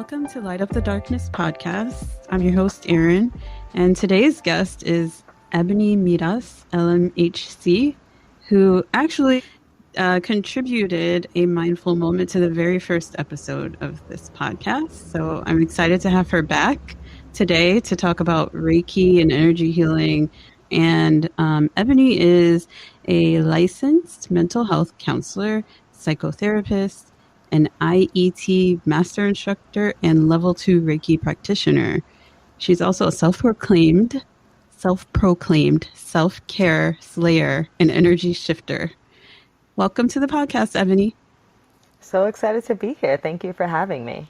Welcome to Light Up the Darkness podcast. I'm your host, Erin, and today's guest is Ebony Medas, LMHC, who actually contributed a mindful moment to the very first episode of this podcast. So I'm excited to have her back today to talk about Reiki and energy healing. And Ebony is a licensed mental health counselor, psychotherapist, an IET master instructor, and level 2 Reiki practitioner. She's also a self-proclaimed self-care slayer and energy shifter. Welcome to the podcast, Ebony. So excited to be here. Thank you for having me.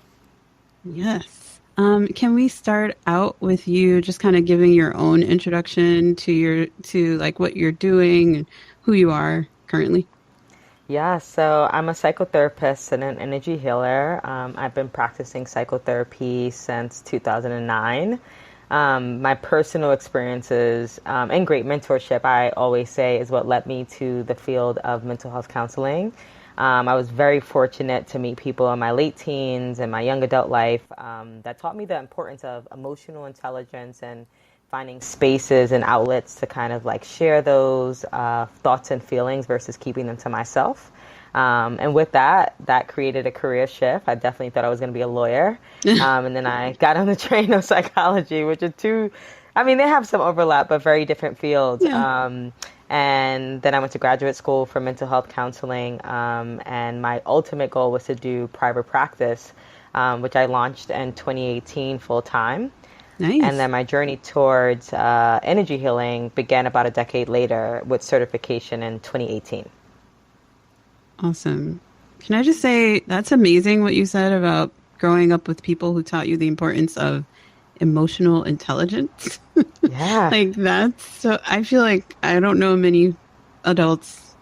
Yes. Can we start out with you just kind of giving your own introduction to like what you're doing and who you are currently? Yeah, so I'm a psychotherapist and an energy healer. I've been practicing psychotherapy since 2009. My personal experiences and great mentorship, I always say, is what led me to the field of mental health counseling. I was very fortunate to meet people in my late teens and my young adult life that taught me the importance of emotional intelligence and finding spaces and outlets to kind of like share those thoughts and feelings versus keeping them to myself. And with that created a career shift. I definitely thought I was going to be a lawyer. And then I got on the train of psychology, which are they have some overlap, but very different fields. Yeah. And then I went to graduate school for mental health counseling. And my ultimate goal was to do private practice, which I launched in 2018 full time. Nice. And then my journey towards energy healing began about a decade later with certification in 2018. Awesome. Can I just say that's amazing what you said about growing up with people who taught you the importance of emotional intelligence. Yeah. Like that's so, I feel like I don't know many adults.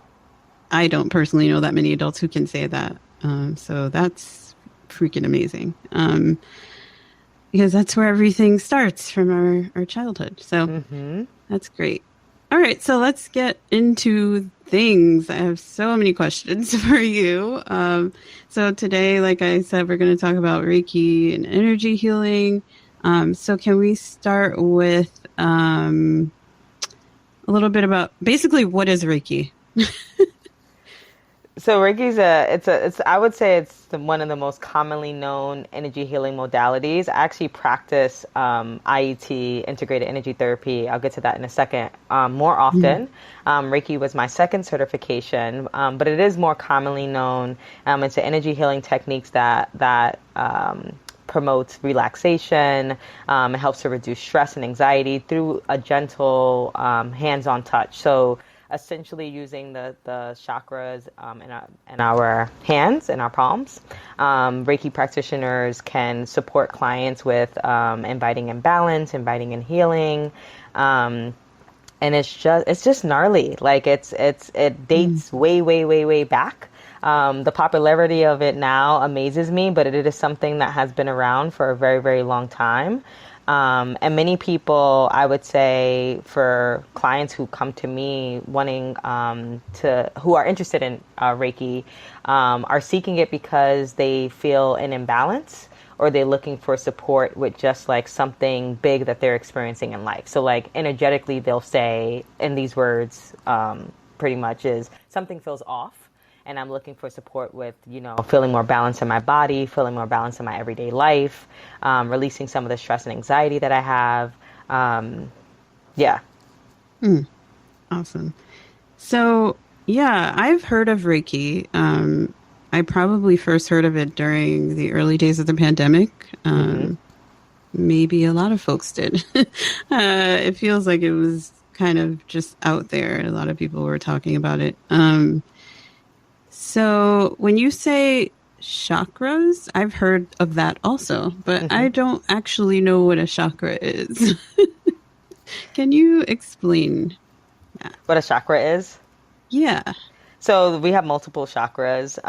I don't personally know that many adults who can say that. So that's freaking amazing. Because that's where everything starts from our childhood. So That's great. All right, so let's get into things. I have so many questions for you. So today, like I said, we're going to talk about Reiki and energy healing. So can we start with a little bit about basically what is Reiki? So Reiki's I would say it's one of the most commonly known energy healing modalities. I actually practice IET, integrated energy therapy. I'll get to that in a second. More often, Reiki was my second certification, but it is more commonly known. It's an energy healing techniques that promotes relaxation. It helps to reduce stress and anxiety through a gentle hands-on touch. So essentially using the chakras in our hands, in our palms. Reiki practitioners can support clients with inviting in balance, inviting in healing. And it's just gnarly. Like it dates way back. The popularity of it now amazes me, but it is something that has been around for a very, very long time. And many people, I would say, for clients who come to me wanting who are interested in Reiki, are seeking it because they feel an imbalance or they're looking for support with just like something big that they're experiencing in life. So like energetically, they'll say in these words, pretty much is something feels off. And I'm looking for support with, feeling more balance in my body, feeling more balance in my everyday life, releasing some of the stress and anxiety that I have. Yeah. Awesome. So, yeah, I've heard of Reiki. I probably first heard of it during the early days of the pandemic. Maybe a lot of folks did. It feels like it was kind of just out there. A lot of people were talking about it. So when you say chakras, I've heard of that also, but I don't actually know what a chakra is. Can you explain that? What a chakra is? Yeah. So we have multiple chakras,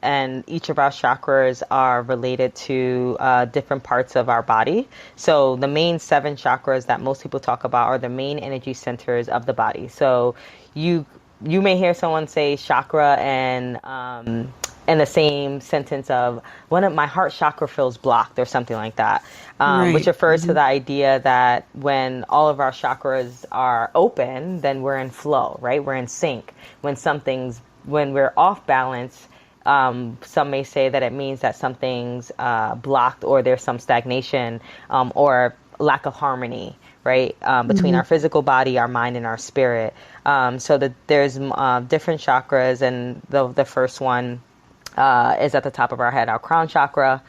and each of our chakras are related to different parts of our body. So the main 7 chakras that most people talk about are the main energy centers of the body. So you may hear someone say chakra and in the same sentence of one of my heart chakra feels blocked or something like that, which Right. refers to the idea that when all of our chakras are open, then we're in flow, right? We're in sync. When we're off balance, some may say that it means that something's blocked, or there's some stagnation, or lack of harmony, right? Between our physical body, our mind, and our spirit. There's different chakras, and the first one is at the top of our head, our crown chakra.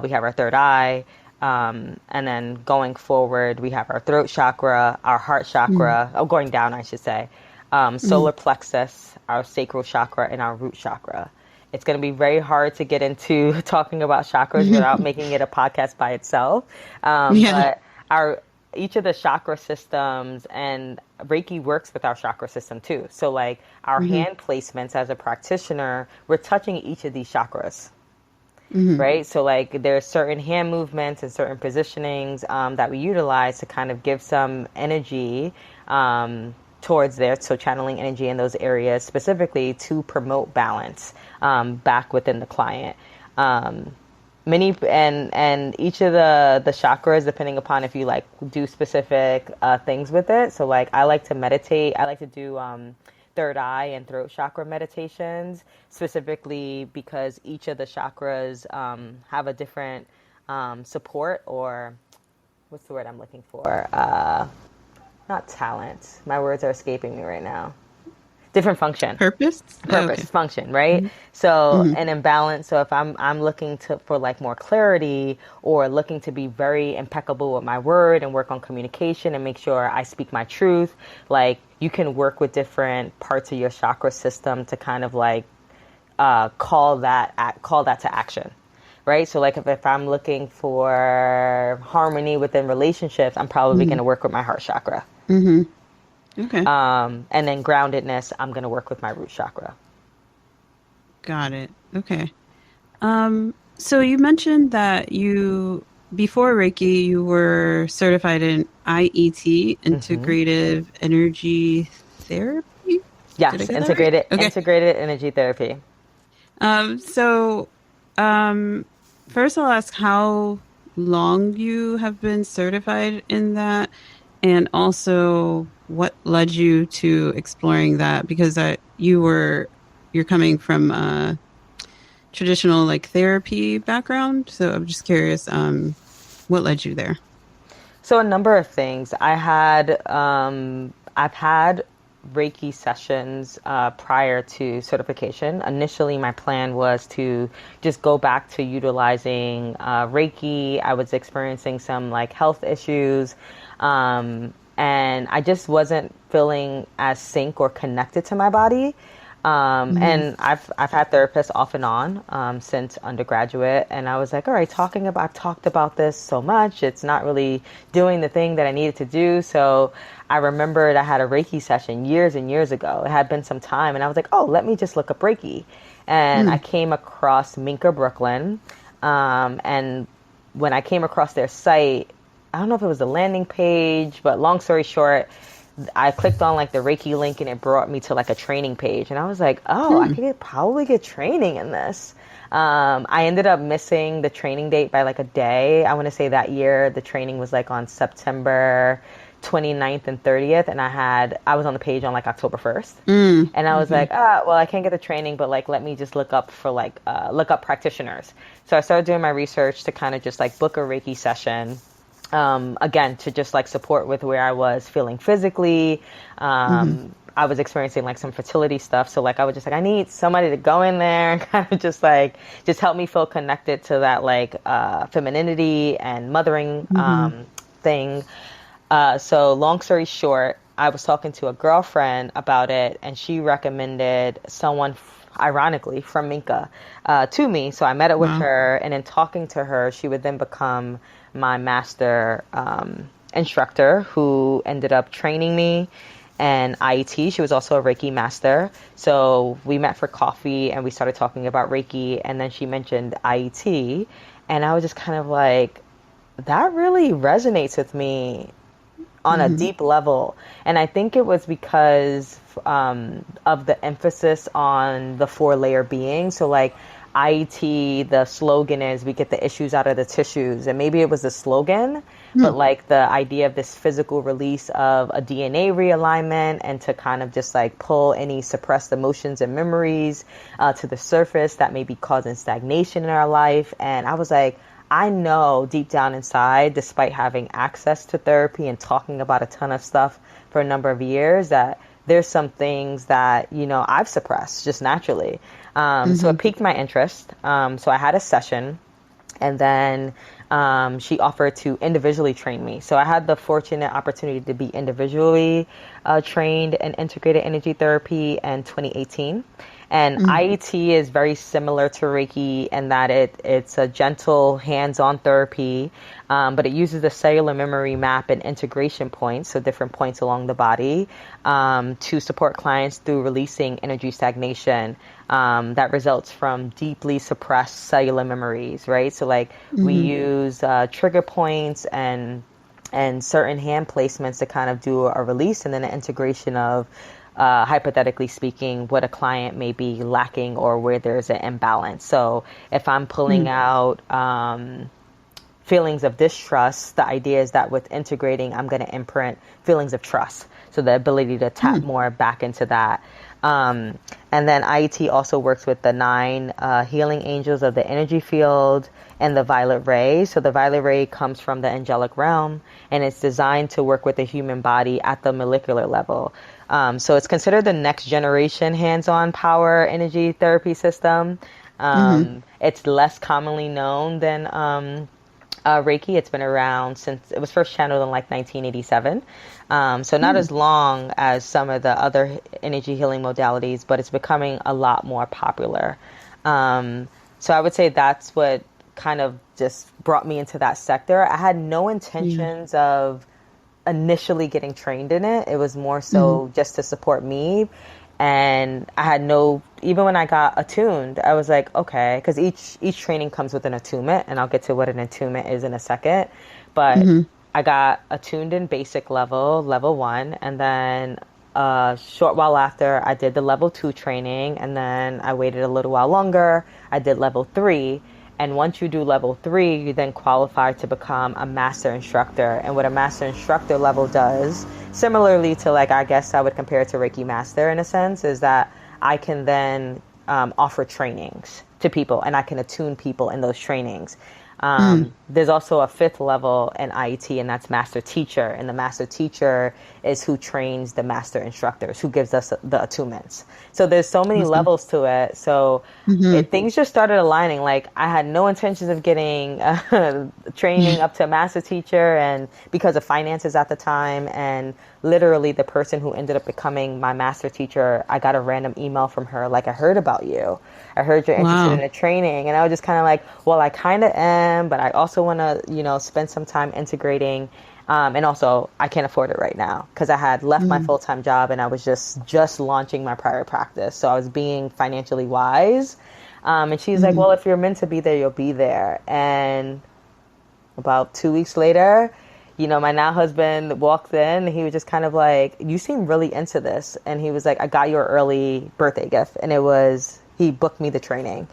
We have our third eye. And then going forward, we have our throat chakra, our heart chakra, going down, I should say, solar plexus, our sacral chakra, and our root chakra. It's going to be very hard to get into talking about chakras without making it a podcast by itself. Yeah. But each of the chakra systems, and Reiki works with our chakra system too. So like our hand placements as a practitioner, we're touching each of these chakras. Right? So like there's certain hand movements and certain positionings that we utilize to kind of give some energy towards there. So channeling energy in those areas specifically to promote balance back within the client. Many and each of the chakras, depending upon if you like do specific things with it. So like I like to meditate. I like to do third eye and throat chakra meditations, specifically because each of the chakras have a different support, or what's the word I'm looking for? Not talent. My words are escaping me right now. Different function. Purpose? Purpose, function, right? So an imbalance. So if I'm looking for like more clarity, or looking to be very impeccable with my word and work on communication and make sure I speak my truth, like you can work with different parts of your chakra system to kind of like call that to action. Right? So like if I'm looking for harmony within relationships, I'm probably going to work with my heart chakra. Okay. And then groundedness, I'm going to work with my root chakra. Got it. Okay. So you mentioned that before Reiki, you were certified in IET, Integrative Energy Therapy? Yes, integrated energy therapy. First I'll ask how long you have been certified in that, and also what led you to exploring that, because you're coming from a traditional like therapy background, so I'm just curious what led you there. So a number of things. I've had Reiki sessions prior to certification. Initially, my plan was to just go back to utilizing Reiki. I was experiencing some like health issues, and I just wasn't feeling as sync or connected to my body. And I've had therapists off and on since undergraduate, and I was like, all right, I've talked about this so much, it's not really doing the thing that I needed to do. So I remembered I had a Reiki session years and years ago. It had been some time, and I was like, oh, let me just look up Reiki. And I came across Minka Brooklyn, and when I came across their site, I don't know if it was the landing page, but long story short, I clicked on like the Reiki link and it brought me to like a training page, and I was like, oh, I could probably get training in this. I ended up missing the training date by like a day. I want to say that year the training was like on September 29th and 30th, and I was on the page on like October 1st. And I was like, well, I can't get the training, but like let me just look up practitioners. So I started doing my research to kind of just like book a Reiki session. Again, to just like support with where I was feeling physically. I was experiencing like some fertility stuff. So like I was just like, I need somebody to go in there and kind of just help me feel connected to that like femininity and mothering thing. So long story short, I was talking to a girlfriend about it, and she recommended someone ironically from Minka to me. So I met up with her, and in talking to her, she would then become my master instructor, who ended up training me in IET. She was also a Reiki master. So we met for coffee and we started talking about Reiki, and then she mentioned IET, and I was just kind of like, that really resonates with me on a deep level. And I think it was because of the emphasis on the 4-layer being. So like IET, the slogan is we get the issues out of the tissues. And maybe it was the slogan, but like the idea of this physical release of a DNA realignment and to kind of just like pull any suppressed emotions and memories to the surface that may be causing stagnation in our life. And I was like, I know deep down inside, despite having access to therapy and talking about a ton of stuff for a number of years, that there's some things that, you know, I've suppressed just naturally. So it piqued my interest. So I had a session, and then she offered to individually train me. So I had the fortunate opportunity to be individually trained in integrated energy therapy in 2018. And IET is very similar to Reiki in that it's a gentle hands-on therapy, but it uses the cellular memory map and integration points, so different points along the body, to support clients through releasing energy stagnation that results from deeply suppressed cellular memories, right? So like we use trigger points and certain hand placements to kind of do a release, and then an integration of hypothetically speaking, what a client may be lacking or where there's an imbalance. So if I'm pulling out feelings of distrust, the idea is that with integrating, I'm going to imprint feelings of trust. So the ability to tap more back into that. And then IET also works with the 9 healing angels of the energy field and the violet ray. So the violet ray comes from the angelic realm, and it's designed to work with the human body at the molecular level. So it's considered the next generation hands-on power energy therapy system. It's less commonly known than Reiki. It's been around since it was first channeled in like 1987. So not as long as some of the other energy healing modalities, but it's becoming a lot more popular. So I would say that's what kind of just brought me into that sector. I had no intentions of initially getting trained in it. It was more so just to support me. And I had even when I got attuned, I was like, okay, because each training comes with an attunement, and I'll get to what an attunement is in a second. But I got attuned in basic level 1, and then a short while after I did the level 2 training, and then I waited a little while longer. I did level 3. And once you do level 3, you then qualify to become a master instructor. And what a master instructor level does, similarly to like, I guess I would compare it to Reiki Master in a sense, is that I can then offer trainings to people, and I can attune people in those trainings. There's also a 5th level in IET, and that's master teacher. And the master teacher is who trains the master instructors, who gives us the attunements. So there's so many levels to it. So things just started aligning. Like I had no intentions of getting training up to a master teacher, and because of finances at the time, and literally the person who ended up becoming my master teacher, I got a random email from her, like, I heard about you. I heard you're interested in a training. And I was just kind of like, well, I kind of am, but I also want to, you know, spend some time integrating. And also I can't afford it right now because I had left my full-time job, and I was just launching my private practice. So I was being financially wise. And she's like, well, if you're meant to be there, you'll be there. And about 2 weeks later, you know, my now husband walked in, and he was just kind of like, you seem really into this. And he was like, I got your early birthday gift. And he booked me the training.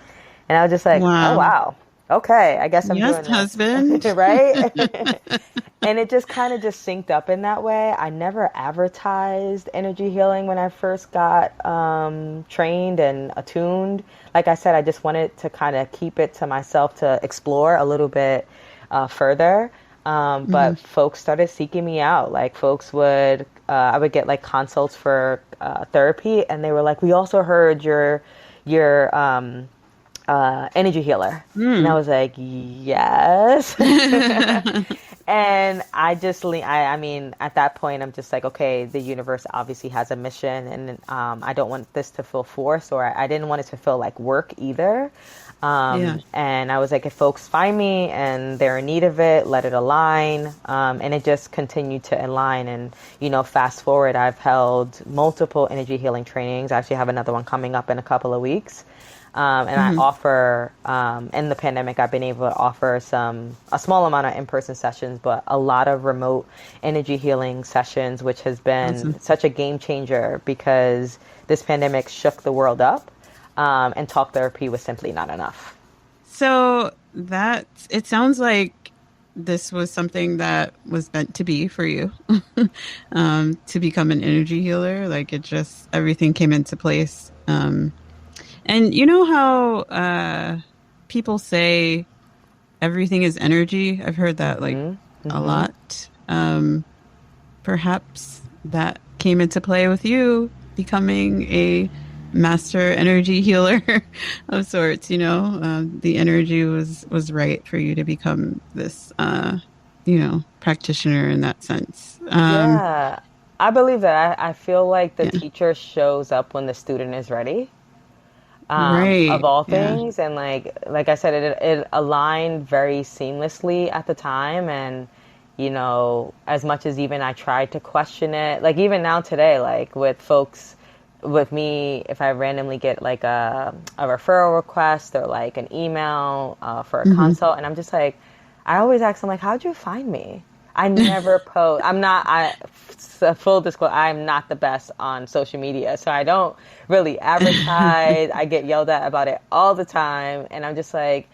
And I was just like, oh, wow. Okay, I guess I'm doing this. Husband. Right? And it just kind of just synced up in that way. I never advertised energy healing when I first got trained and attuned. Like I said, I just wanted to kind of keep it to myself to explore a little bit further. But folks started seeking me out. Like I would get like consults for therapy, and they were like, we also heard you're energy healer. And I was like, yes. And I mean, at that point, I'm just like, okay, the universe obviously has a mission, and I don't want this to feel forced, or I didn't want it to feel like work either. And I was like, if folks find me and they're in need of it, let it align. And it just continued to align. And, you know, fast forward, I've held multiple energy healing trainings. I actually have another one coming up in a couple of weeks. And I offer, in the pandemic, I've been able to offer a small amount of in-person sessions, but a lot of remote energy healing sessions, which has been such a game changer because this pandemic shook the world up. and talk therapy was simply not enough. So that it sounds like this was something that was meant to be for you, to become an energy healer. Like it just everything came into place. And you know how people say everything is energy? I've heard that like Hmm. a Hmm. lot. Perhaps that came into play with you becoming a master energy healer of sorts. The energy was right for you to become this, practitioner in that sense. Yeah, I believe that. I feel like the Yeah, teacher shows up when the student is ready, of right. all Yeah. things. And like I said, it aligned very seamlessly at the time. And, as much as even I tried to question it, like even now today, like with folks, with me, if I randomly get like a referral request or like an email for a Hmm. consult, and I'm just like, I always ask them like, how'd you find me? I never post. Full disclosure, I'm not the best on social media. So I don't really advertise. I get yelled at about it all the time. And I'm just like,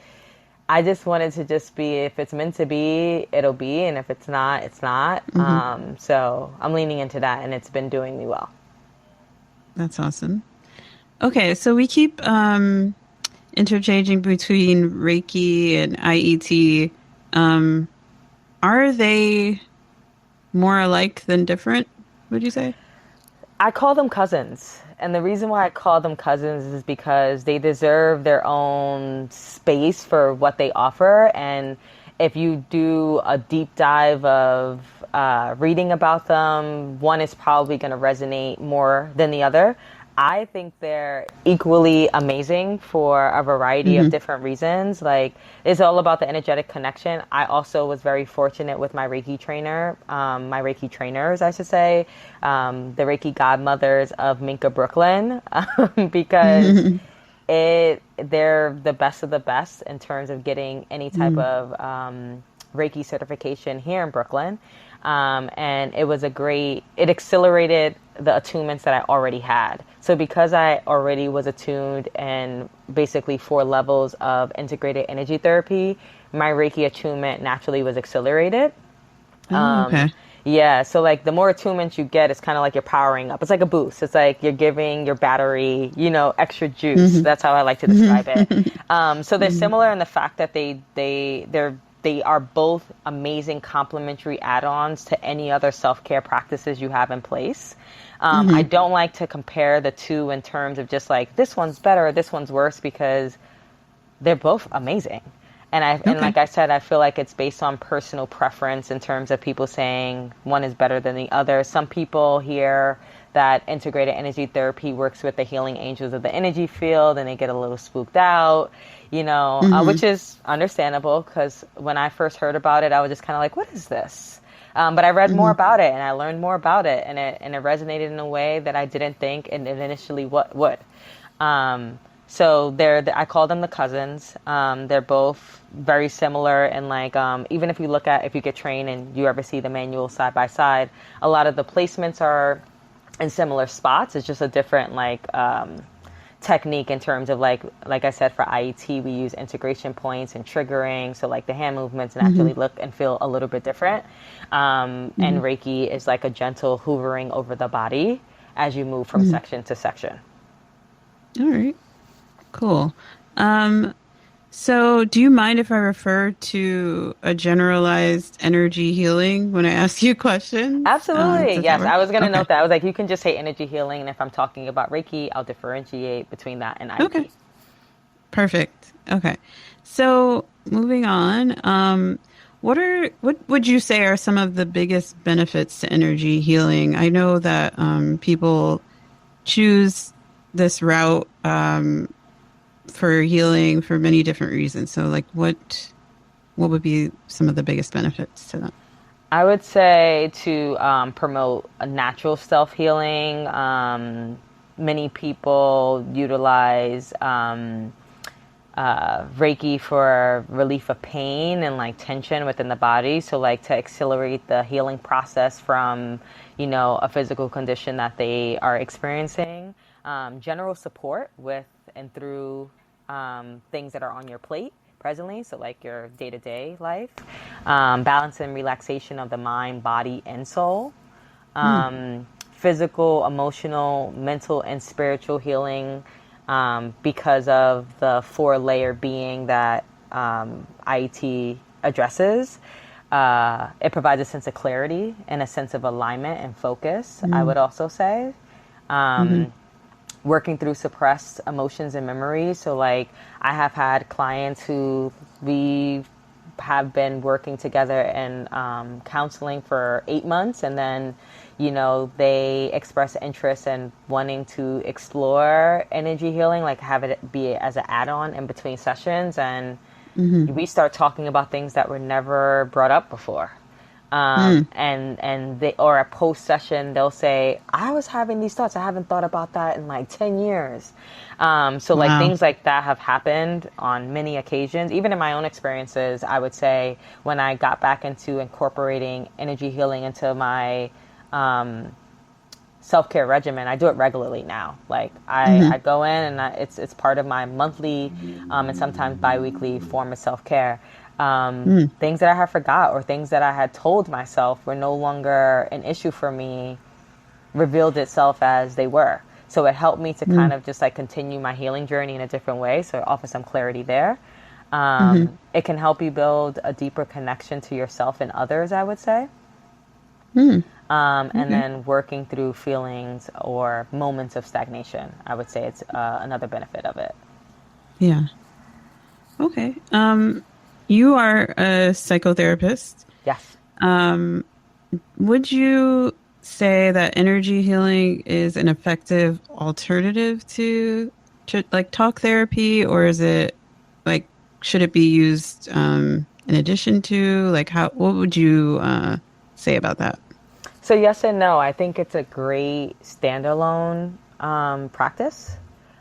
I just wanted to just be, if it's meant to be, it'll be. And if it's not, it's not. Hmm. So I'm leaning into that and it's been doing me well. That's awesome. Okay, so we keep interchanging between Reiki and IET. Um, are they more alike than different, would you say? I call them cousins. And the reason why I call them cousins is because they deserve their own space for what they offer. And if you do a deep dive of reading about them, one is probably going to resonate more than the other. I think they're equally amazing for a variety of Hmm. different reasons. Like, it's all about the energetic connection. I also was very fortunate with my Reiki trainer, my Reiki trainers, I should say, the Reiki godmothers of Minka Brooklyn, because they're the best of the best in terms of getting any type Hmm. of Reiki certification here in Brooklyn. And it accelerated the attunements that I already had. So because I already was attuned in basically 4 levels of integrated energy therapy, my Reiki attunement naturally was accelerated. Oh, Um, okay. yeah, so like the more attunements you get, it's kind of like you're powering up. It's like a boost. It's like you're giving your battery, extra juice. Hmm. That's how I like to Hmm. describe it. So they're Hmm. similar in the fact that they are both amazing complementary add-ons to any other self-care practices you have in place. I Hmm. don't like to compare the two in terms of just like this one's better or this one's worse because they're both amazing. And Okay. like I said, I feel like it's based on personal preference in terms of people saying one is better than the other. Some people hear that integrated energy therapy works with the healing angels of the energy field and they get a little spooked out, Hmm. which is understandable because when I first heard about it, I was just kind of like, what is this? But I read more Hmm. about it and I learned more about it, and it resonated in a way that I didn't think it initially what would. So I call them the cousins. They're both very similar, and like even if you get trained and you ever see the manual side by side, a lot of the placements are in similar spots. It's just a different technique in terms of like I said, for IET we use integration points and triggering, so like the hand movements Hmm. naturally look and feel a little bit different. And Hmm. Reiki is like a gentle hoovering over the body as you move from Hmm. section to section. All right. Cool. Um, so do you mind if I refer to a generalized energy healing when I ask you questions? Absolutely. Does that Yes. work? I was going to Okay. note that. I was like, you can just say energy healing. And if I'm talking about Reiki, I'll differentiate between that and Okay. IET. Perfect. Okay. So moving on, what would you say are some of the biggest benefits to energy healing? I know that people choose this route for healing for many different reasons. So like what would be some of the biggest benefits to that? I would say to promote a natural self healing. Many people utilize Reiki for relief of pain and like tension within the body. So, like to accelerate the healing process from, a physical condition that they are experiencing. General support with and through things that are on your plate presently, so like your day-to-day life, balance and relaxation of the mind, body, and soul, physical, emotional, mental, and spiritual healing, because of the 4-layer being that IET addresses. It provides a sense of clarity and a sense of alignment and focus, I would also say. Working through suppressed emotions and memories. So like I have had clients who we have been working together in counseling for 8 months, and then, you know, they express interest in wanting to explore energy healing, like have it be as an add-on in between sessions, and we start talking about things that were never brought up before. And they, or a post session, they'll say, I was having these thoughts. I haven't thought about that in like 10 years. So like things like that have happened on many occasions. Even in my own experiences, I would say when I got back into incorporating energy healing into my, self-care regimen, I do it regularly now. Like I go in and it's part of my monthly, and sometimes bi-weekly form of self-care. Things that I had forgot or things that I had told myself were no longer an issue for me revealed itself as they were. So it helped me to kind of just like continue my healing journey in a different way. So it offers some clarity there. It can help you build a deeper connection to yourself and others, I would say. And then working through feelings or moments of stagnation, I would say it's another benefit of it. Yeah. Okay. You are a psychotherapist. Yes. Would you say that energy healing is an effective alternative to like talk therapy, or is it like, should it be used in addition to, like, what would you say about that? So yes and no. I think it's a great standalone practice.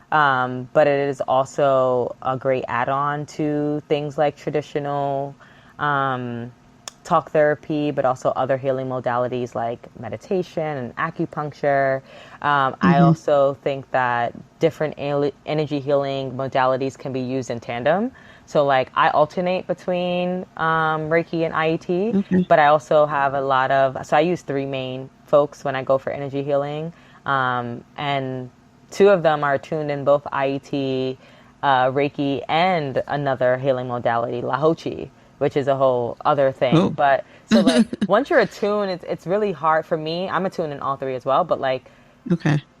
But it is also a great add-on to things like traditional talk therapy, but also other healing modalities like meditation and acupuncture. I also think that different energy healing modalities can be used in tandem. So like I alternate between Reiki and IET, but I also have a lot of, so I use 3 main folks when I go for energy healing. And 2 of them are tuned in both IET, Reiki, and another healing modality, Lahochi, which is a whole other thing. Oh. But so like once you're attuned, it's really hard for me. I'm attuned in all 3 as well, but like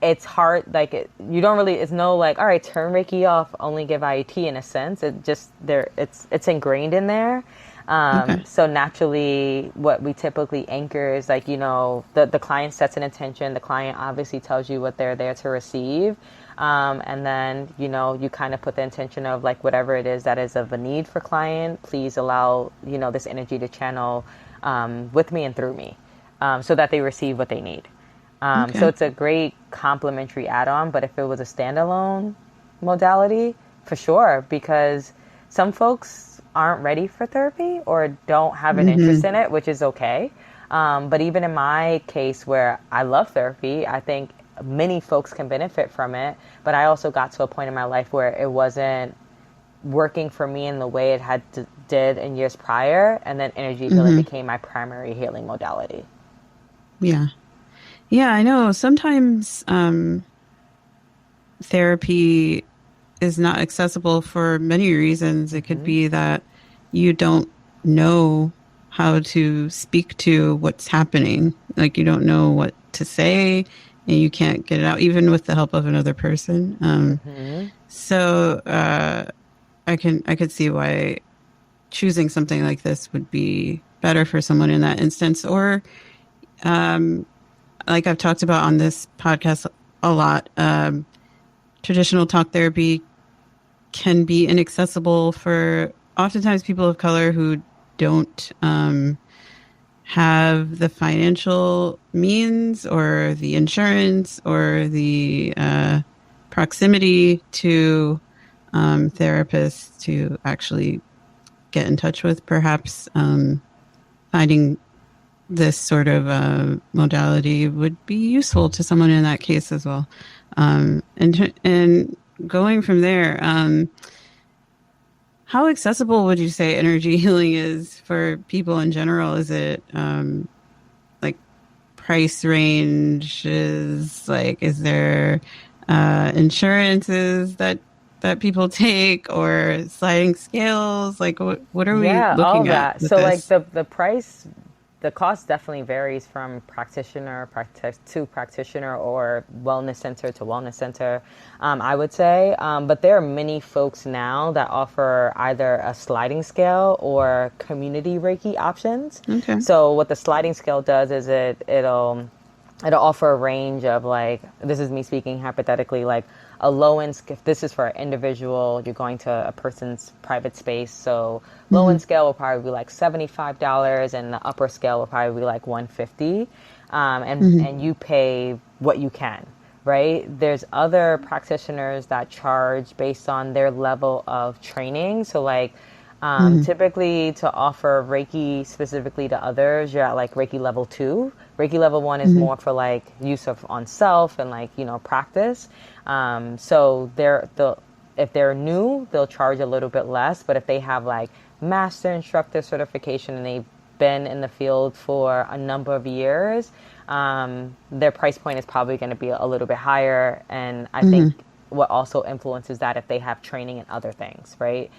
it's hard. Like you don't really. It's no like, all right, turn Reiki off, only give IET in a sense. It just it's ingrained in there. So naturally, what we typically anchor is like, you know, the client sets an intention. The client obviously tells you what they're there to receive. And then, you know, you kind of put the intention of like, whatever it is that is of a need for client, please allow, you know, this energy to channel with me and through me, so that they receive what they need. So it's a great complementary add-on, but if it was a standalone modality, for sure, because some folks aren't ready for therapy or don't have an interest in it, which is okay. But even in my case where I love therapy, I think many folks can benefit from it. But I also got to a point in my life where it wasn't working for me in the way it did in years prior. And then energy healing became my primary healing modality. Yeah. Yeah, I know. Sometimes therapy is not accessible for many reasons. It could be that you don't know how to speak to what's happening. Like you don't know what to say and you can't get it out, even with the help of another person. So I could see why choosing something like this would be better for someone in that instance. Or like I've talked about on this podcast a lot, traditional talk therapy can be inaccessible for oftentimes people of color who don't have the financial means or the insurance or the proximity to therapists to actually get in touch with. Perhaps finding this sort of modality would be useful to someone in that case as well. And going from there, how accessible would you say energy healing is for people in general? Is it like price ranges? Like, is there insurances that people take or sliding scales? Like, what are we Yeah, all looking at that. with So like this? the price, the cost definitely varies from practitioner to practitioner or wellness center to wellness center. I would say, but there are many folks now that offer either a sliding scale or community Reiki options. Okay. So what the sliding scale does is it'll offer a range of, like, this is me speaking hypothetically, like a low end, if this is for an individual, you're going to a person's private space, so low Hmm. end scale will probably be like $75, and the upper scale will probably be like 150, Hmm. and you pay what you can, right? There's other practitioners that charge based on their level of training, so like, Hmm. typically, to offer Reiki specifically to others, you're at like Reiki level 2. Reiki level 1 is Hmm. more for like use of on self and, like, practice. So if they're new, they'll charge a little bit less. But if they have like master instructor certification and they've been in the field for a number of years, their price point is probably going to be a little bit higher. And I think Hmm. what also influences that, if they have training in other things, right?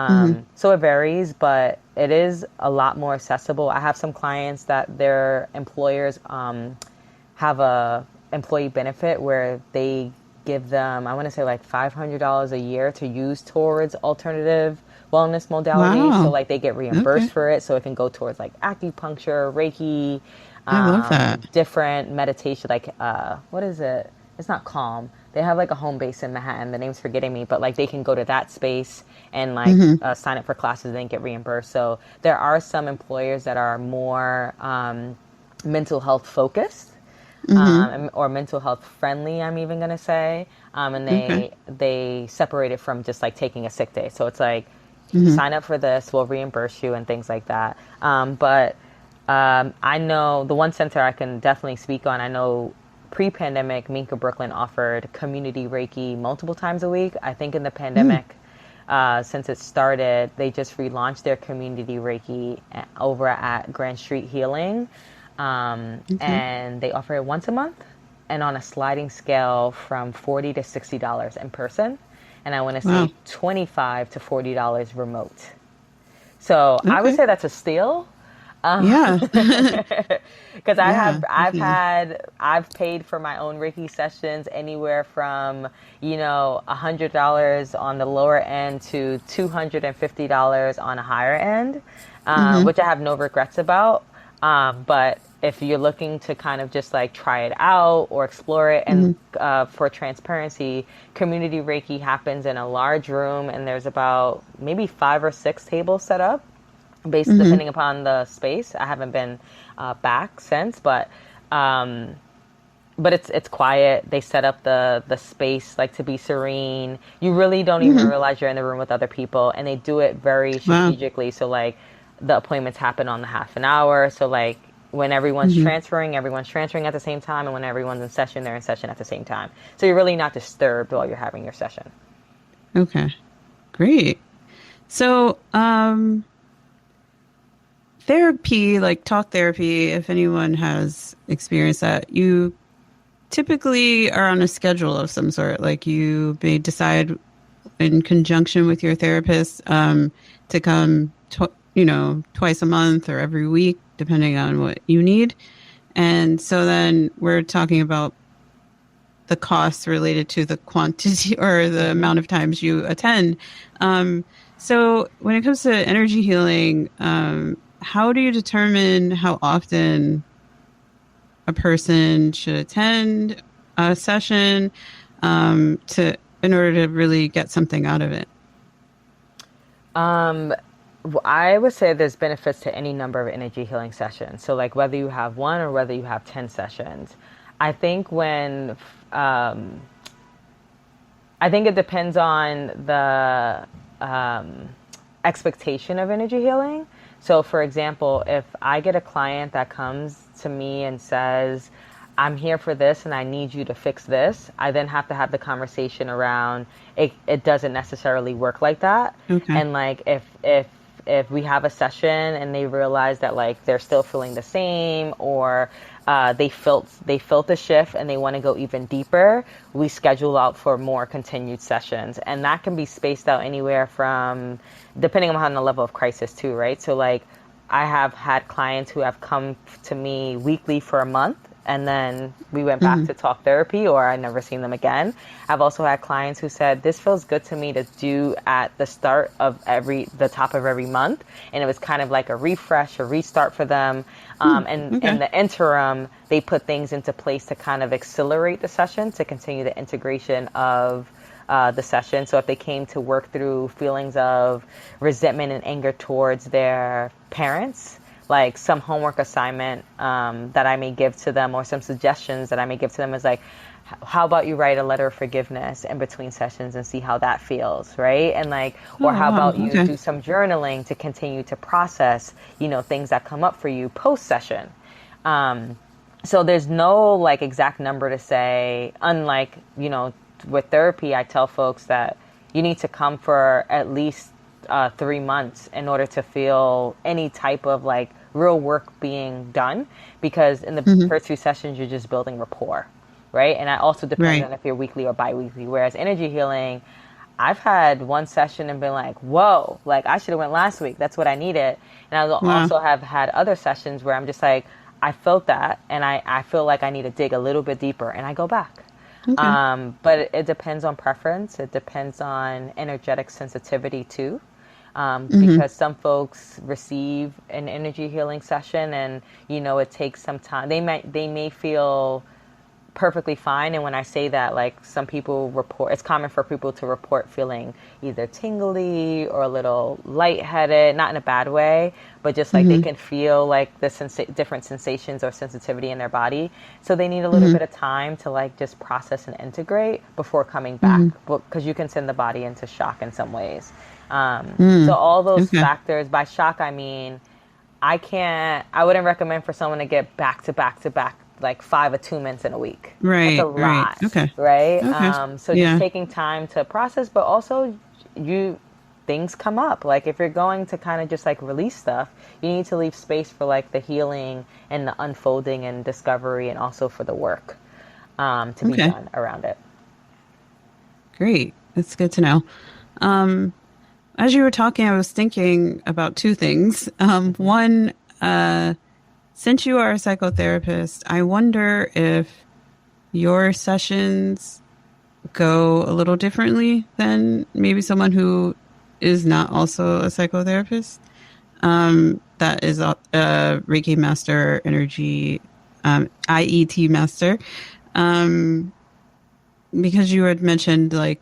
Hmm. So it varies, but it is a lot more accessible. I have some clients that their employers have a employee benefit where they give them, I want to say, like $500 a year to use towards alternative wellness modalities. So Wow. like they get reimbursed Okay. for it, so it can go towards like acupuncture, Reiki, I love that. different meditation, like what is it? It's not Calm. They have like a home base in Manhattan. The name's forgetting me, but like they can go to that space and like Hmm. sign up for classes and then get reimbursed. So there are some employers that are more mental health focused, Hmm. or mental health friendly, I'm even going to say, and Okay. they separate it from just like taking a sick day. So it's like, Hmm. sign up for this, we'll reimburse you and things like that. But I know the one center I can definitely speak on. I know pre-pandemic, Minka Brooklyn offered community Reiki multiple times a week. I think in the Mm. pandemic, since it started, they just relaunched their community Reiki over at Grand Street Healing, Okay. and they offer it once a month, and on a sliding scale from $40 to $60 in person, and I want to say Wow. $25 to $40 remote. So I would Okay. say that's a steal, Yeah. because Yeah, definitely. I've paid for my own Reiki sessions anywhere from, $100 on the lower end to $250 on a higher end, Hmm. which I have no regrets about. But if you're looking to kind of just like try it out or explore it, and Hmm. for transparency, community Reiki happens in a large room, and there's about maybe 5 or 6 tables set up, based Hmm. depending upon the space. I haven't been back since, but it's quiet. They set up the space like to be serene. You really don't even Hmm. realize you're in the room with other people, and they do it very Wow. strategically. So like the appointments happen on the half an hour. So like when Hmm. everyone's transferring at the same time, and when everyone's in session, they're in session at the same time. So you're really not disturbed while you're having your session. Okay. Great. So, therapy, like talk therapy, if anyone has experienced that, you typically are on a schedule of some sort. Like you may decide in conjunction with your therapist to come, twice a month or every week, depending on what you need. And so then we're talking about the costs related to the quantity or the Mm-hmm. amount of times you attend. Um, so when it comes to energy healing, how do you determine how often a person should attend a session to in order to really get something out of it? I would say there's benefits to any number of energy healing sessions. So, like whether you have one or whether you have 10 sessions. I think when, um, I think it depends on the expectation of energy healing. So, for example, if I get a client that comes to me and says, I'm here for this and I need you to fix this, I then have to have the conversation around it doesn't necessarily work like that. Okay. And like if we have a session and they realize that like they're still feeling the same, or they felt a shift and they want to go even deeper, we schedule out for more continued sessions. And that can be spaced out anywhere from, depending on the level of crisis too, right? So like I have had clients who have come to me weekly for a month, and then we went back to talk therapy, or I never seen them again. I've also had clients who said, this feels good to me to do at the start of the top of every month. And it was kind of like a refresh, a restart for them. And Okay. in the interim, they put things into place to kind of accelerate the session, to continue the integration of the session. So if they came to work through feelings of resentment and anger towards their parents, like some homework assignment that I may give to them, or some suggestions that I may give to them is like, how about you write a letter of forgiveness in between sessions and see how that feels, right? And like, or Oh, how wow. about you Okay. do some journaling to continue to process, things that come up for you post session. So there's no like exact number to say, unlike, with therapy, I tell folks that you need to come for at least 3 months in order to feel any type of like real work being done, because in the first few sessions you're just building rapport, right? And that also depends Right. on if you're weekly or bi-weekly. Whereas energy healing, I've had one session and been like, whoa, like I should have went last week, that's what I needed. And I Wow. also have had other sessions where I'm just like, I felt that and I feel like I need to dig a little bit deeper, and I go back. Okay. But it depends on preference. It depends on energetic sensitivity too. Because some folks receive an energy healing session and, it takes some time. They may feel perfectly fine. And when I say that, like some people report, it's common for people to report feeling either tingly or a little lightheaded, not in a bad way, but just like they can feel like the different sensations or sensitivity in their body. So they need a little bit of time to like just process and integrate before coming back, because you can send the body into shock in some ways. So all those Okay. factors, by shock, I mean, I wouldn't recommend for someone to get back to back to back like 5 attunements in a week. That's a Right. Right. lot, Okay. right? Okay. So just Yeah. taking time to process, but also things come up. Like if you're going to kind of just like release stuff, you need to leave space for like the healing and the unfolding and discovery, and also for the work to be Okay. done around it. Great. That's good to know. Um, as you were talking, I was thinking about two things. One, since you are a psychotherapist, I wonder if your sessions go a little differently than maybe someone who is not also a psychotherapist. That is a Reiki master, energy, IET master. Um, because you had mentioned like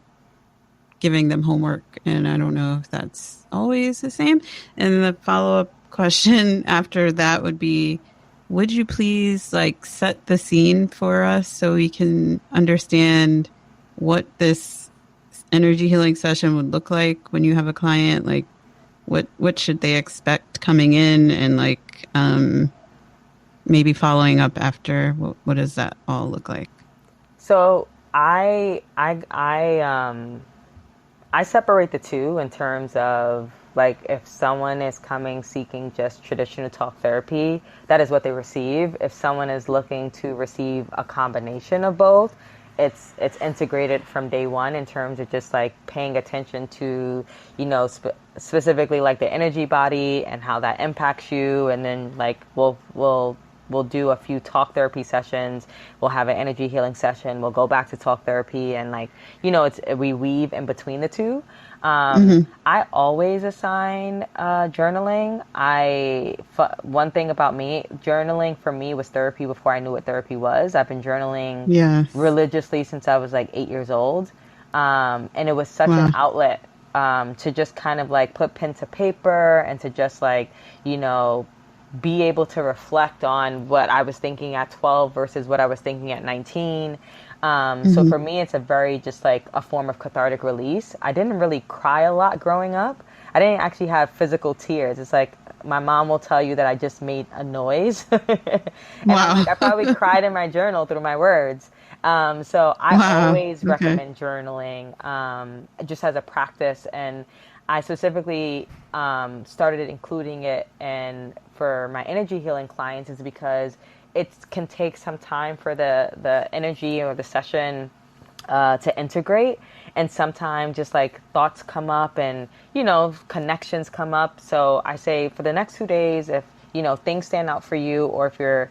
giving them homework, and I don't know if that's always the same. And the follow-up question after that would be, would you please like set the scene for us so we can understand what this energy healing session would look like when you have a client? Like what should they expect coming in, and like maybe following up after? What does that all look like? So I separate the two in terms of like if someone is coming seeking just traditional talk therapy, that is what they receive. If someone is looking to receive a combination of both, it's integrated from day one in terms of just like paying attention to, specifically like the energy body and how that impacts you. And then like we'll do a few talk therapy sessions. We'll have an energy healing session. We'll go back to talk therapy, and like, we weave in between the two. I always assign journaling. One thing about me, journaling for me was therapy before I knew what therapy was. I've been journaling Yes. religiously since I was like 8 years old. And it was such an Wow. outlet to just kind of like put pen to paper and to just like, be able to reflect on what I was thinking at 12 versus what I was thinking at 19. So for me, it's a very just like a form of cathartic release. I didn't really cry a lot growing up. I didn't actually have physical tears. It's like my mom will tell you that I just made a noise. And I'm Wow. like, I probably cried in my journal through my words. So I Wow. always Okay. recommend journaling, just as a practice. And I specifically started including it and for my energy healing clients is because it can take some time for the energy or the session to integrate. And sometimes just like thoughts come up and, connections come up. So I say for the next 2 days, if, things stand out for you or if you're,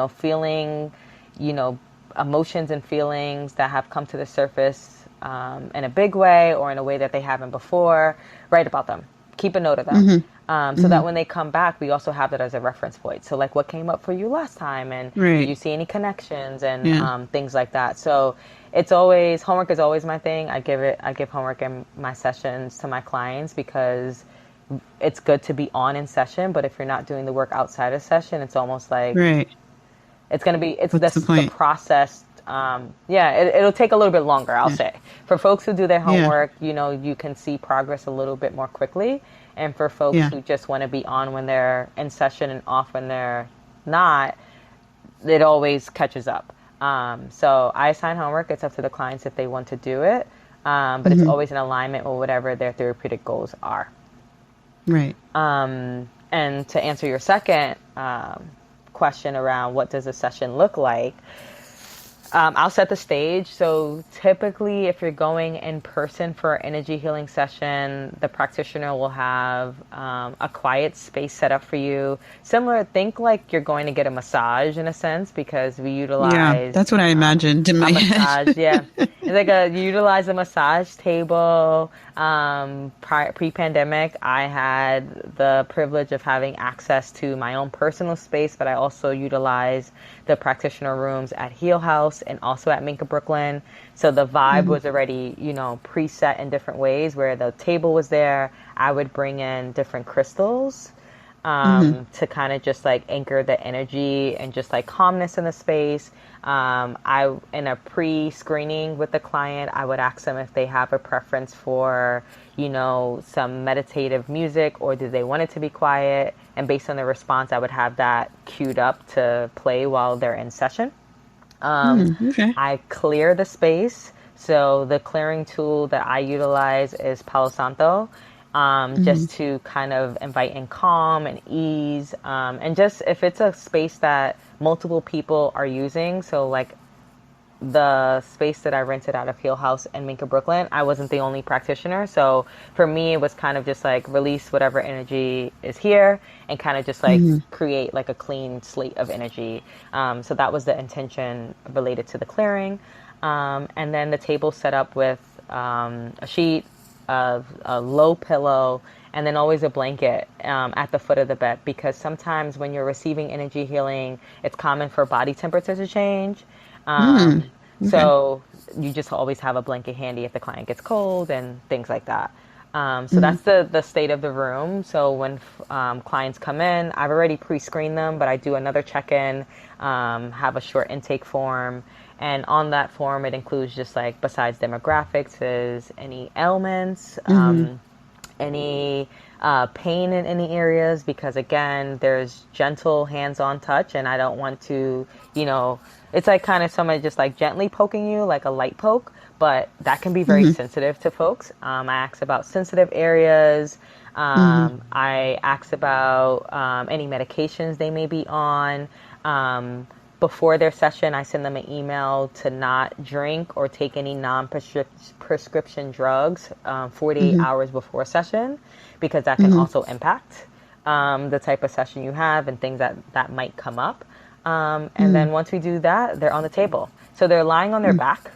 feeling, you know, emotions and feelings that have come to the surface in a big way or in a way that they haven't before, write about them. Keep a note of them. Mm-hmm. So that Mm-hmm. when they come back, we also have that as a reference point. So, like, what came up for you last time, and did Right. you see any connections, and Yeah. things like that. So, it's always homework is always my thing. I give homework in my sessions to my clients because it's good to be on in session. But if you're not doing the work outside of session, it's almost like Right. it's going to be it's What's the the point? process. Yeah, it'll take a little bit longer, I'll Yeah. say. For folks who do their Yeah. homework, you can see progress a little bit more quickly. And for folks Yeah. who just want to be on when they're in session and off when they're not, it always catches up. So I assign homework. It's up to the clients if they want to do it. But it's Mm-hmm. always in alignment with whatever their therapeutic goals are. Right. And to answer your second question around what does a session look like, I'll set the stage. So typically, if you're going in person for an energy healing session, the practitioner will have a quiet space set up for you. Similar, think like you're going to get a massage in a sense because we Yeah. utilize That's what I imagined in a my head. massage. Yeah, it's like you utilize a massage table. Pre-pandemic, I had the privilege of having access to my own personal space, but I also utilize the practitioner rooms at Haus and also at Minka Brooklyn. So the vibe Mm-hmm. was already, preset in different ways where the table was there. I would bring in different crystals Mm-hmm. to kind of just like anchor the energy and just like calmness in the space. I in a pre-screening with the client, I would ask them if they have a preference for, some meditative music or do they want it to be quiet. And based on their response, I would have that queued up to play while they're in session. Mm, okay. I clear the space. So the clearing tool that I utilize is Palo Santo, Mm-hmm. just to kind of invite in calm and ease. And just if it's a space that multiple people are using, so like the space that I rented out of Haus and Minka Brooklyn, I wasn't the only practitioner. So for me, it was kind of just like release whatever energy is here and kind of just like Mm-hmm. create like a clean slate of energy. So that was the intention related to the clearing. And then the table set up with a sheet, of a low pillow, and then always a blanket at the foot of the bed because sometimes when you're receiving energy healing, it's common for body temperature to change. Mm, okay. So you just always have a blanket handy if the client gets cold and things like that. So Mm-hmm. that's the state of the room. So when clients come in, I've already pre-screened them, but I do another check-in, have a short intake form. And on that form, it includes just like, besides demographics, is any ailments, Mm-hmm. any pain in any areas, because again, there's gentle hands-on touch, and I don't want to, it's like kind of somebody just like gently poking you, like a light poke, but that can be very Mm-hmm. sensitive to folks. I ask about sensitive areas. Mm-hmm. I ask about any medications they may be on. Before their session, I send them an email to not drink or take any non-prescription drugs 48 Mm-hmm. hours before session, because that can Mm-hmm. also impact the type of session you have and things that might come up. And Mm-hmm. then once we do that, they're on the table. So they're lying on their back,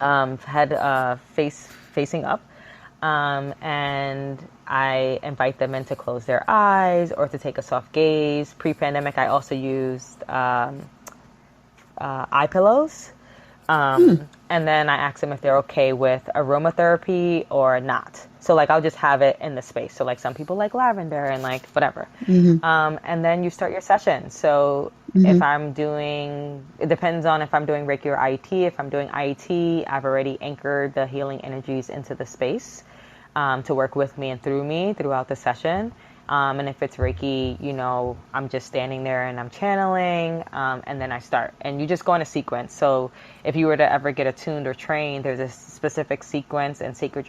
head facing up, and I invite them in to close their eyes or to take a soft gaze. Pre-pandemic, I also used eye pillows. And then I ask them if they're okay with aromatherapy or not. So like I'll just have it in the space. So like some people like lavender and like whatever. Mm-hmm. And then you start your session. So Mm-hmm. if I'm doing, it depends on if I'm doing Reiki or IET. If I'm doing IET, I've already anchored the healing energies into the space to work with me and through me throughout the session. And if it's Reiki, I'm just standing there and I'm channeling, and then I start. And you just go in a sequence. So if you were to ever get attuned or trained, there's a specific sequence and sacred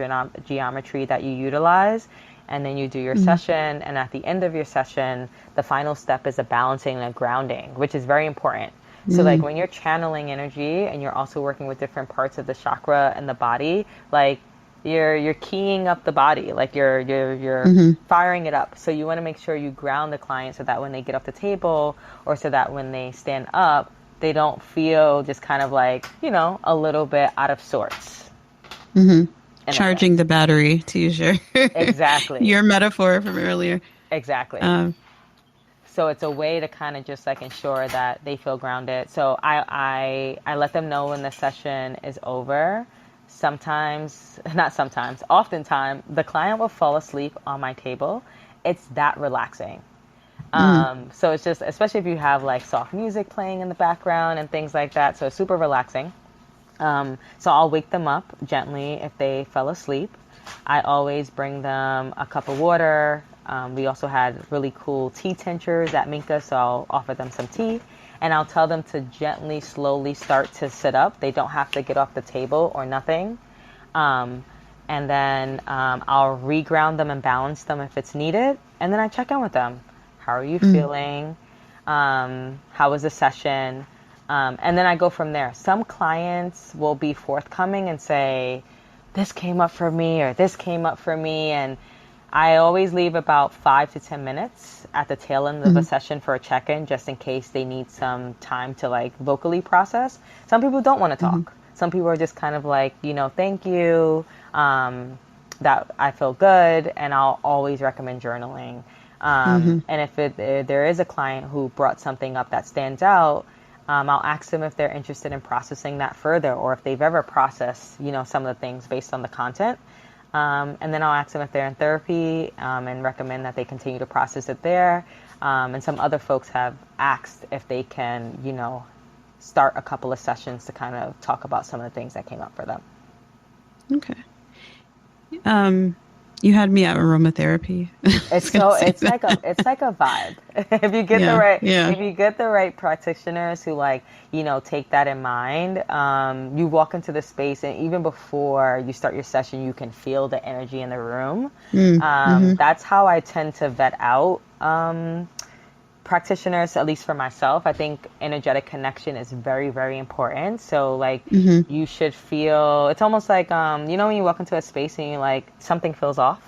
geometry that you utilize. And then you do your session. And at the end of your session, the final step is a balancing and a grounding, which is very important. So like when you're channeling energy and you're also working with different parts of the chakra and the body, like you're keying up the body, like you're firing it up. So you want to make sure you ground the client so that when they get off the table, or so that when they stand up, they don't feel just kind of like, a little bit out of sorts. Charging the battery, to use exactly your metaphor from earlier. Exactly. So it's a way to kind of just like ensure that they feel grounded. So I let them know when the session is over. Oftentimes, the client will fall asleep on my table. It's that relaxing. So it's just, especially if you have like soft music playing in the background and things like that. So it's super relaxing. So I'll wake them up gently if they fell asleep. I always bring them a cup of water. We also had really cool tea tinctures at Minka, so I'll offer them some tea. And I'll tell them to gently, slowly start to sit up. They don't have to get off the table or nothing. And then I'll reground them and balance them if it's needed. And then I check in with them. How are you feeling? How was the session? And then I go from there. Some clients will be forthcoming and say, this came up for me, or this came up for me. And I always leave about 5 to 10 minutes at the tail end of a session for a check-in, just in case they need some time to like vocally process. Some people don't want to talk. Some people are just kind of like, thank you, that I feel good. And I'll always recommend journaling. And if there is a client who brought something up that stands out, I'll ask them if they're interested in processing that further, or if they've ever processed, some of the things based on the content. And then I'll ask them if they're in therapy, and recommend that they continue to process it there. And some other folks have asked if they can, start a couple of sessions to kind of talk about some of the things that came up for them. Okay. You had me at aromatherapy. It's like a vibe. If you get if you get the right practitioners who take that in mind, you walk into the space, and even before you start your session, you can feel the energy in the room. That's how I tend to vet out practitioners, at least for myself. I think energetic connection is very, very important. So you should feel, it's almost like, when you walk into a space and you something feels off.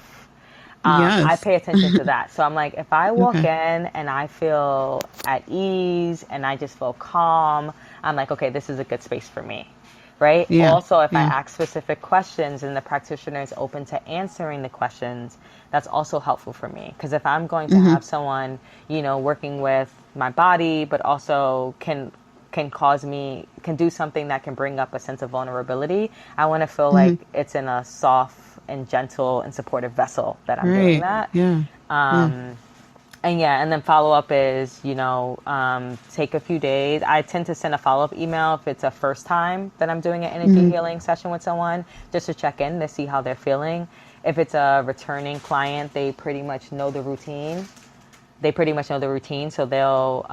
I pay attention to that. So I'm like, if I walk in and I feel at ease and I just feel calm, I'm like, okay, this is a good space for me. Right. Also, if I ask specific questions and the practitioner is open to answering the questions, that's also helpful for me. Because if I'm going to have someone, working with my body, but also can do something that can bring up a sense of vulnerability, I want to feel like it's in a soft and gentle and supportive vessel that I'm doing that. And then follow up is, take a few days. I tend to send a follow-up email if it's a first time that I'm doing an energy healing session with someone, just to check in to see how they're feeling. If it's a returning client, they pretty much know the routine. So they'll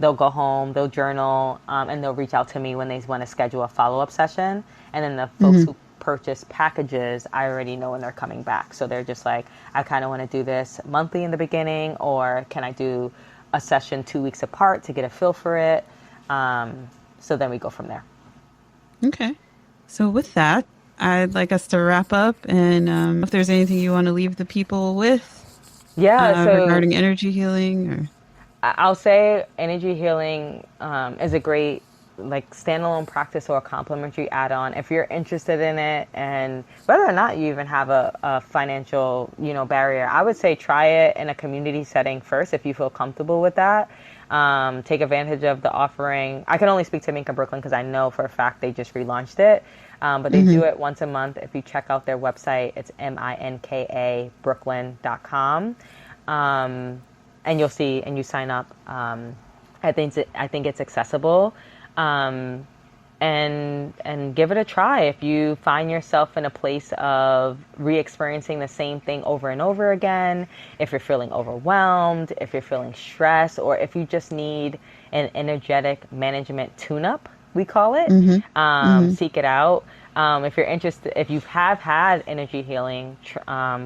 go home, they'll journal, and they'll reach out to me when they want to schedule a follow-up session. And then the folks who purchase packages, I already know when they're coming back. So they're just like, I kind of want to do this monthly in the beginning, or can I do a session 2 weeks apart to get a feel for it? So then we go from there. Okay. So with that, I'd like us to wrap up, and if there's anything you want to leave the people with regarding energy healing, or I'll say energy healing is a great standalone practice or a complementary add-on if you're interested in it, and whether or not you even have a financial barrier. I would say try it in a community setting first if you feel comfortable with that. Take advantage of the offering. I can only speak to Minka Brooklyn because I know for a fact they just relaunched it, but they do it once a month. If you check out their website, it's minkabrooklyn.com, and you'll see, and you sign up. I think it's accessible. And and give it a try. If you find yourself in a place of re-experiencing the same thing over and over again, if you're feeling overwhelmed, if you're feeling stressed, or if you just need an energetic management tune-up, we call it, seek it out. If you're interested, if you have had energy healing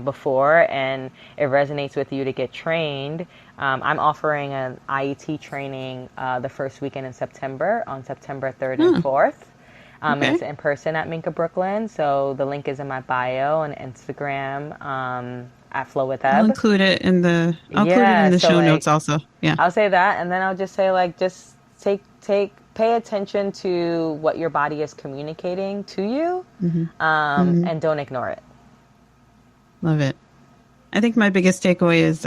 before and it resonates with you to get trained, I'm offering an IET training the first weekend in September, on September 3rd and 4th. And it's in person at Minka, Brooklyn. So the link is in my bio on Instagram at Flow with Eb. I'll include it in the show notes also. Yeah. I'll say that, and then I'll just say, like, just pay attention to what your body is communicating to you, and don't ignore it. Love it. I think my biggest takeaway is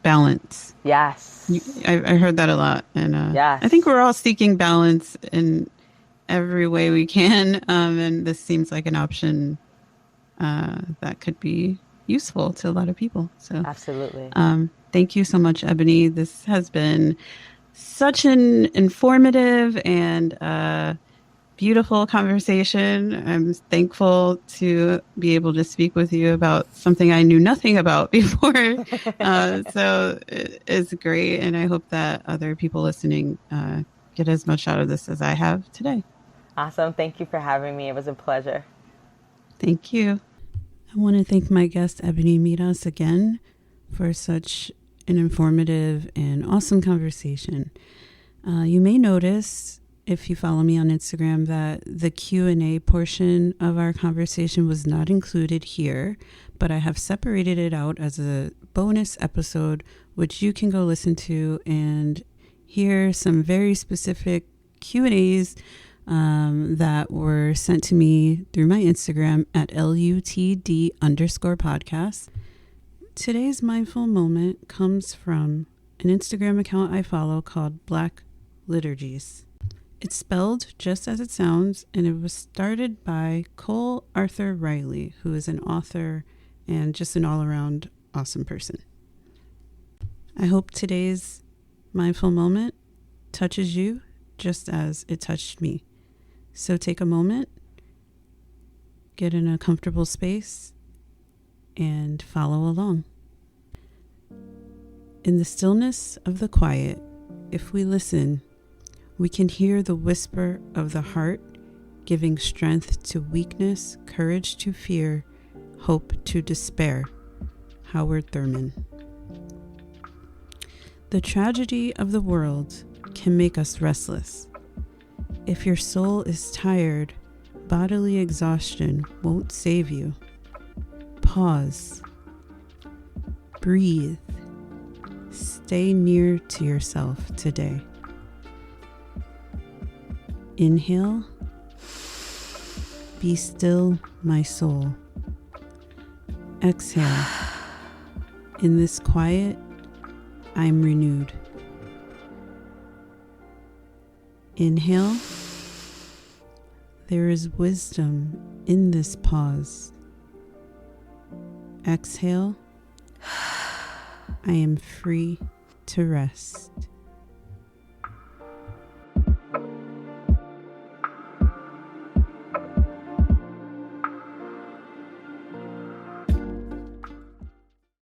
balance. Yes. I heard that a lot. And yes. I think we're all seeking balance in every way we can. And this seems like an option that could be useful to a lot of people. So absolutely. Thank you so much, Ebony. This has been such an informative and beautiful conversation. I'm thankful to be able to speak with you about something I knew nothing about before. So it's great. And I hope that other people listening get as much out of this as I have today. Awesome. Thank you for having me. It was a pleasure. Thank you. I want to thank my guest, Ebony Medas, again for such an informative and awesome conversation. You may notice, if you follow me on Instagram, that the Q&A portion of our conversation was not included here, but I have separated it out as a bonus episode, which you can go listen to and hear some very specific Q&As that were sent to me through my Instagram at LUTD_podcast. Today's mindful moment comes from an Instagram account I follow called Black Liturgies. It's spelled just as it sounds, and it was started by Cole Arthur Riley, who is an author and just an all-around awesome person. I hope today's mindful moment touches you just as it touched me. So take a moment, get in a comfortable space, and follow along. In the stillness of the quiet, if we listen, we can hear the whisper of the heart, giving strength to weakness, courage to fear, hope to despair. Howard Thurman. The tragedy of the world can make us restless. If your soul is tired, bodily exhaustion won't save you. Pause. Breathe. Stay near to yourself today. Inhale. Be still, my soul. Exhale. In this quiet, I'm renewed. Inhale. There is wisdom in this pause. Exhale. I am free to rest.